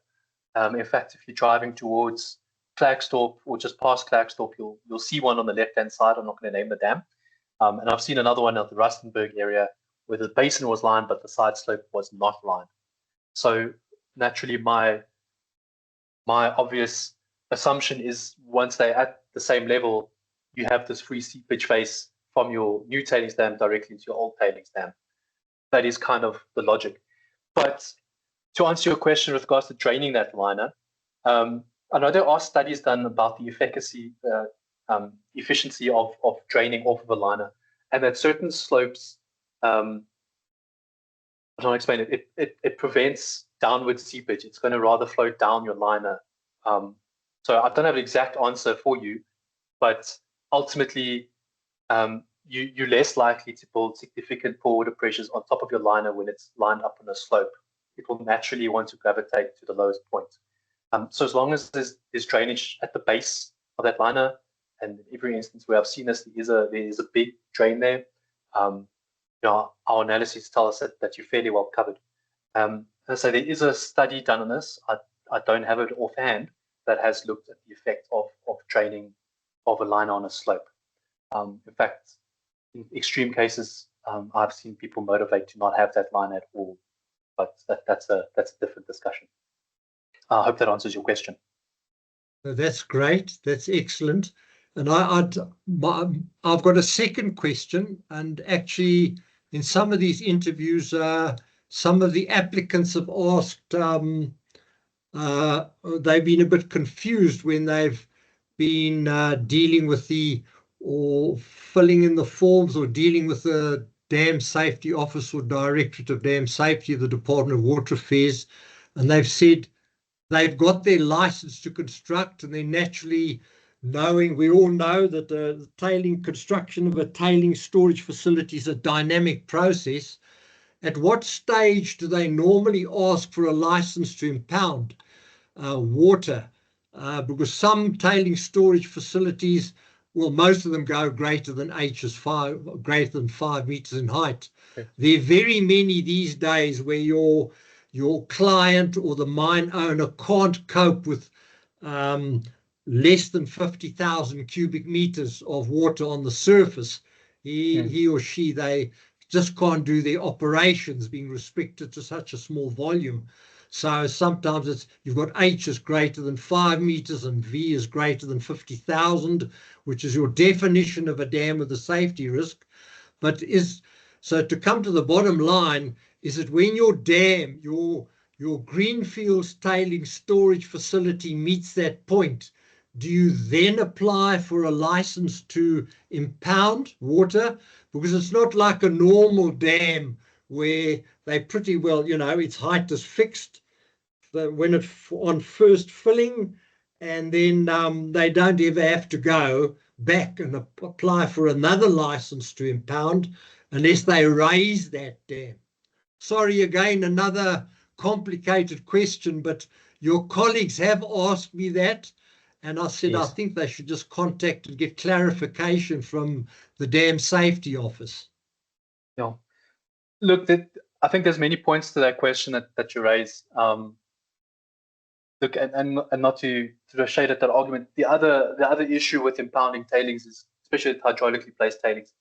In fact, if you're driving towards Klerksdorp or just past Klerksdorp, you'll see one on the left-hand side. I'm not going to name the dam. And I've seen another one at the Rustenburg area where the basin was lined, but the side slope was not lined. So naturally, my obvious assumption is once they're at the same level, you have this free seepage face from your new tailings dam directly into your old tailings dam. That is kind of the logic. But to answer your question with regards to draining that liner, I know there are studies done about the efficiency of draining off of a liner, and that certain slopes, I don't explain it. It prevents downward seepage. It's going to rather flow down your liner. So I don't have an exact answer for you, but ultimately, you're less likely to build significant pore water pressures on top of your liner when it's lined up on a slope. It will naturally want to gravitate to the lowest point. So as long as there's drainage at the base of that liner, and in every instance where I've seen this, there is a big drain there. Our analyses tell us that you're fairly well covered. So there is a study done on this. I don't have it offhand, that has looked at the effect of draining of a liner on a slope. In fact, in extreme cases, I've seen people motivate to not have that line at all, but that's a different discussion. I hope that answers your question. That's great. That's excellent. And I've got a second question. And actually, in some of these interviews, some of the applicants have asked, they've been a bit confused when they've been dealing with or filling in the forms or dealing with the Dam Safety Office or Directorate of Dam Safety of the Department of Water Affairs. And they've said they've got their license to construct, and they're naturally knowing, we all know that the construction of a tailing storage facility is a dynamic process. At what stage do they normally ask for a license to impound water? Because some tailing storage facilities, well, most of them go greater than greater than 5 meters in height. Okay. There are very many these days where your client or the mine owner can't cope with less than 50,000 cubic meters of water on the surface. He or she, they just can't do their operations, being restricted to such a small volume. So sometimes you've got H is greater than 5 meters and V is greater than 50,000, which is your definition of a dam with a safety risk. But so to come to the bottom line, is that when your dam, your greenfields tailing storage facility meets that point, do you then apply for a license to impound water? Because it's not like a normal dam where they pretty well, its height is fixed when it's on first filling, and then they don't ever have to go back and apply for another license to impound unless they raise that dam. Sorry, again, another complicated question, but your colleagues have asked me that, and I said, yes. I think they should just contact and get clarification from the Dam Safety Office. Yeah. Look, I think there's many points to that question that you raise. Look, and not to throw shade at that argument, the other issue with impounding tailings is, especially with hydraulically placed tailings,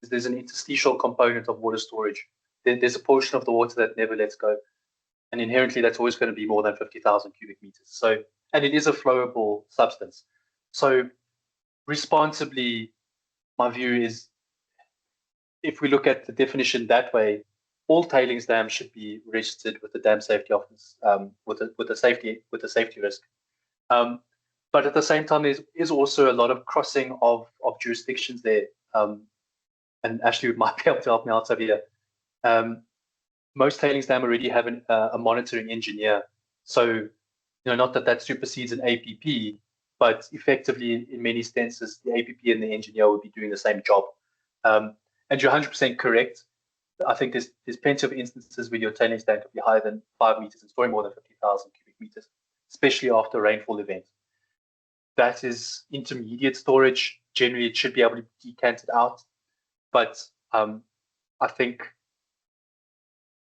is there's an interstitial component of water storage. There's a portion of the water that never lets go, and inherently that's always going to be more than 50,000 cubic meters. So, and it is a flowable substance. So, responsibly, my view is, if we look at the definition that way, all tailings dams should be registered with the Dam Safety Office with a safety risk. But at the same time, there is also a lot of crossing of jurisdictions there. And Ashley might be able to help me out over here. Most tailings dams already have a monitoring engineer. So, not that supersedes an APP, but effectively, in many instances, the APP and the engineer will be doing the same job. And you're 100% correct. I think there's plenty of instances where your tailings dam could be higher than 5 meters and storing more than 50,000 cubic meters, especially after a rainfall event. That is intermediate storage. Generally, it should be able to be decanted out. But I think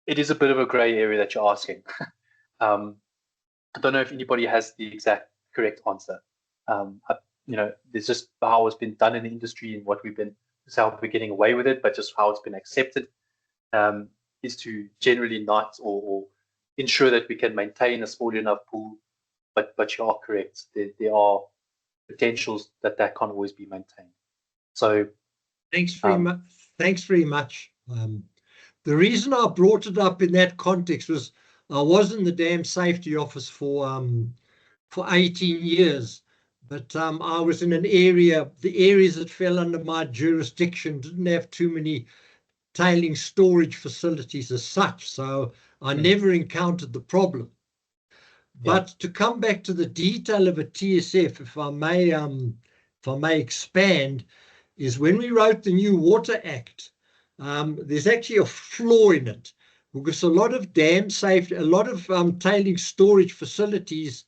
it is a bit of a gray area that you're asking. I don't know if anybody has the exact correct answer. There's just how it's been done in the industry and how we're getting away with it, but just how it's been accepted. Is to generally not or ensure that we can maintain a small enough pool, but you are correct. There are potentials that can't always be maintained. So Thanks very much. Thanks very much. The reason I brought it up in that context was I was in the dam safety office for 18 years, but I was in an area, the areas that fell under my jurisdiction didn't have too many tailing storage facilities as such, so I never encountered the problem. But to come back to the detail of a TSF, if I may expand, is when we wrote the new Water Act, there's actually a flaw in it, because a lot of dam safety, a lot of tailing storage facilities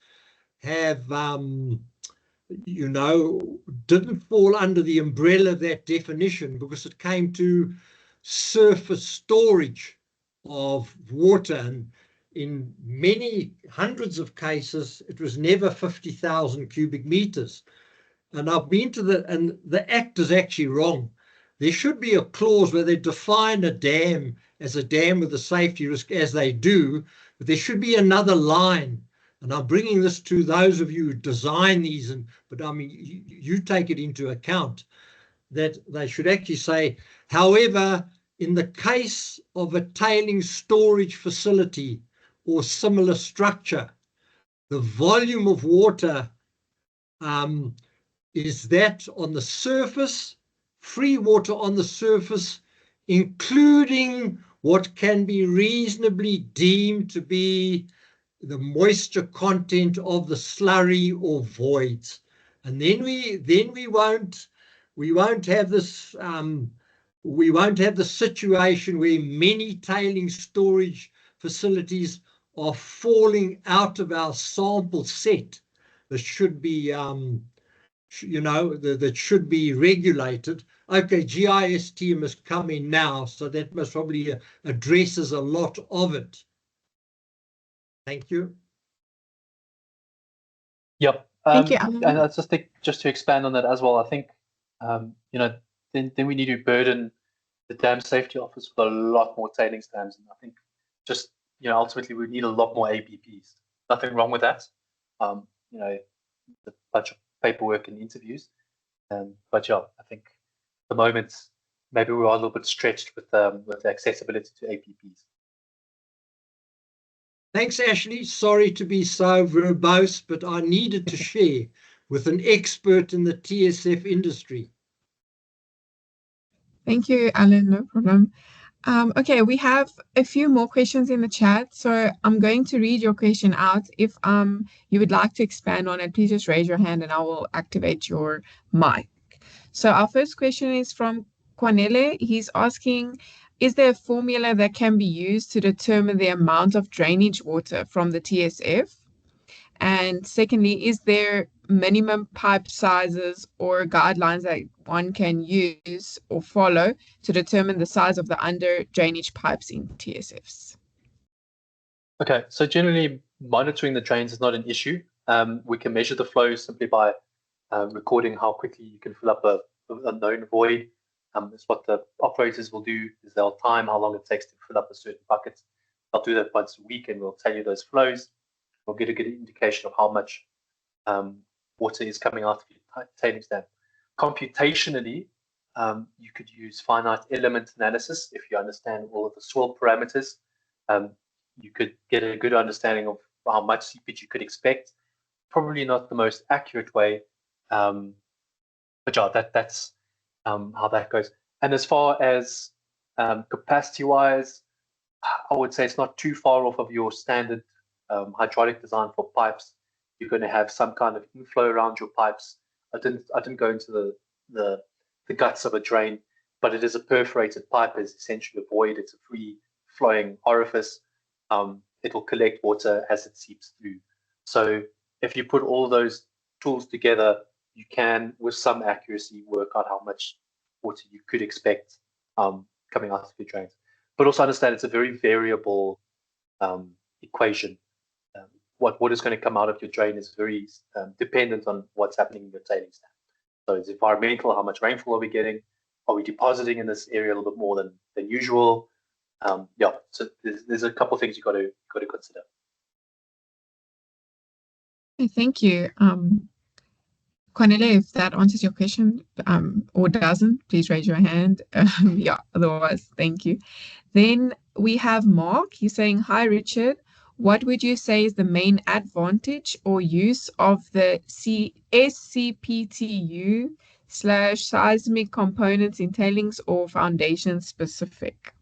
have, you know, didn't fall under the umbrella of that definition because it came to surface storage of water. And in many hundreds of cases, it was never 50,000 cubic meters. And I've been to and the act is actually wrong. There should be a clause where they define a dam as a dam with a safety risk, as they do, but there should be another line. And I'm bringing this to those of you who design these, but I mean, you take it into account, that they should actually say, however, in the case of a tailing storage facility or similar structure, the volume of water is that on the surface, free water on the surface, including what can be reasonably deemed to be the moisture content of the slurry or voids. And then we won't have this we won't have the situation where many tailing storage facilities are falling out of our sample set that should be you know, that should be regulated. Okay, GIST must come in now, so that must probably addresses a lot of it. Thank you. Yep. Thank you, And Alan. I just think, just to expand on that as well, I think, you know, then we need to burden the dam safety office with a lot more tailings dams. And I think just, you know, ultimately we need a lot more APPs. Nothing wrong with that. You know, a bunch of paperwork and interviews. But yeah, I think at the moment, maybe we are a little bit stretched with accessibility to APPs. Thanks, Ashley. Sorry to be so verbose, but I needed to share with an expert in the TSF industry. Thank you, Alan. No problem. Okay, we have a few more questions in the chat, so I'm going to read your question out. If you would like to expand on it, please just raise your hand and I will activate your mic. So our first question is from Quanele. He's asking, is there a formula that can be used to determine the amount of drainage water from the TSF? And secondly, is there minimum pipe sizes or guidelines that one can use or follow to determine the size of the under drainage pipes in TSFs? Okay, so generally monitoring the drains is not an issue. We can measure the flow simply by recording how quickly you can fill up a known void. That's what the operators will do, is they'll time how long it takes to fill up a certain bucket. They'll do that once a week and we'll tell you those flows. We'll get a good indication of how much water is coming out of your tailings dam. Computationally, you could use finite element analysis if you understand all of the soil parameters. You could get a good understanding of how much seepage you could expect. Probably not the most accurate way, but yeah, that's how that goes. And as far as capacity-wise, I would say it's not too far off of your standard hydraulic design for pipes. You're going to have some kind of inflow around your pipes. I didn't go into the guts of a drain, but it is a perforated pipe. It's essentially a void. It's a free flowing orifice. It will collect water as it seeps through. So if you put all those tools together, you can, with some accuracy, work out how much water you could expect coming out of your drains. But also understand it's a very variable equation. What is going to come out of your drain is very dependent on what's happening in your tailings dam. So it's environmental. How much rainfall are we getting? Are we depositing in this area a little bit more than usual? Yeah, so there's a couple of things you got to consider. Thank you. Cornelia, if that answers your question, or doesn't, please raise your hand. Yeah, otherwise, thank you. Then we have Mark. He's saying, "Hi, Richard. What would you say is the main advantage or use of the SCPTU / seismic components in tailings or foundation specific?"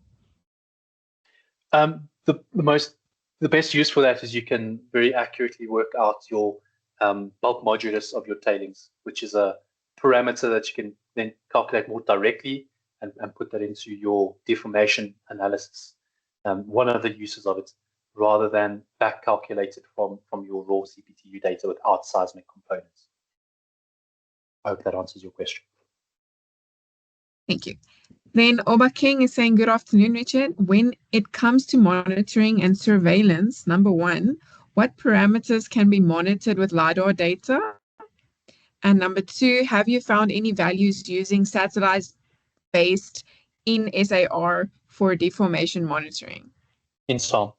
The best use for that is you can very accurately work out your bulk modulus of your tailings, which is a parameter that you can then calculate more directly and put that into your deformation analysis. One of the uses of it, rather than back calculated from your raw CPTU data without seismic components. I hope that answers your question. Thank you. Then Oba King is saying, "Good afternoon, Richard. When it comes to monitoring and surveillance, number one, what parameters can be monitored with LiDAR data? And number two, have you found any values using satellite-based in SAR for deformation monitoring?" In SAR.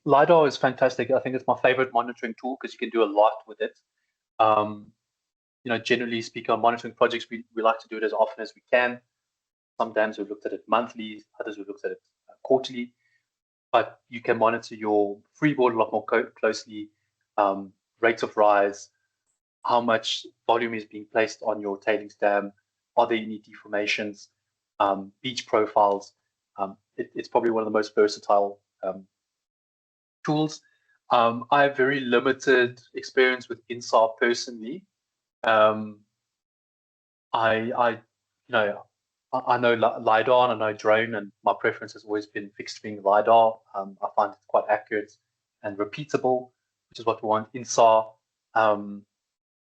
LiDAR is fantastic. I think it's my favorite monitoring tool because you can do a lot with it. Generally speaking, on monitoring projects, we like to do it as often as we can. Some dams we've looked at it monthly, others we've looked at it quarterly. But you can monitor your freeboard a lot more closely, rates of rise, how much volume is being placed on your tailings dam, are there any deformations, beach profiles. It's probably one of the most versatile tools. I have very limited experience with INSAR personally. I know LiDAR and I know drone, and my preference has always been fixed wing LiDAR. I find it quite accurate and repeatable, which is what we want. INSAR,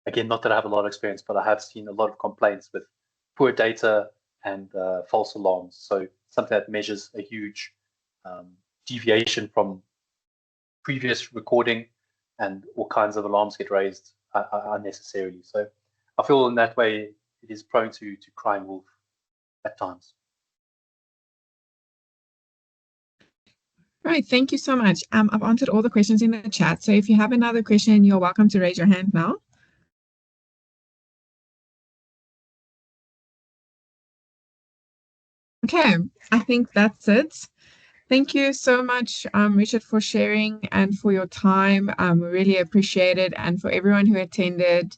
again, not that I have a lot of experience, but I have seen a lot of complaints with poor data and false alarms. So something that measures a huge deviation from previous recording, and all kinds of alarms get raised unnecessarily. So I feel in that way it is prone to crying wolf at times. Right, thank you so much. I've answered all the questions in the chat. So if you have another question, you're welcome to raise your hand now. Okay, I think that's it. Thank you so much, Richard, for sharing and for your time. We really appreciate it. And for everyone who attended,